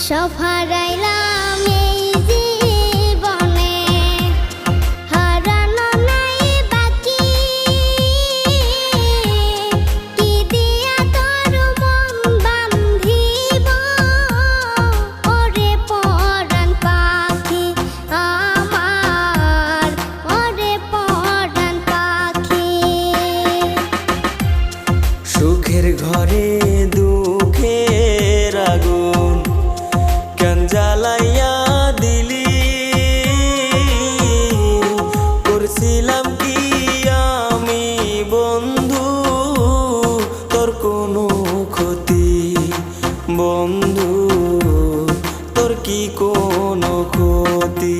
সব হারাইলাম এই জীবনে, হারানো নাই বাকি। কি দিয়া তোর মন বান্ধিব, ওরে পরাণ পাখি আমার, ওরে পরাণ পাখি। সুখের ঘরে দুঃখের আগুন কেন জ্বালাইয়া দিলি, করছিলাম কি আমি বন্ধু তোর কোনো ক্ষতি, বন্ধু তোর কি কোনো ক্ষতি।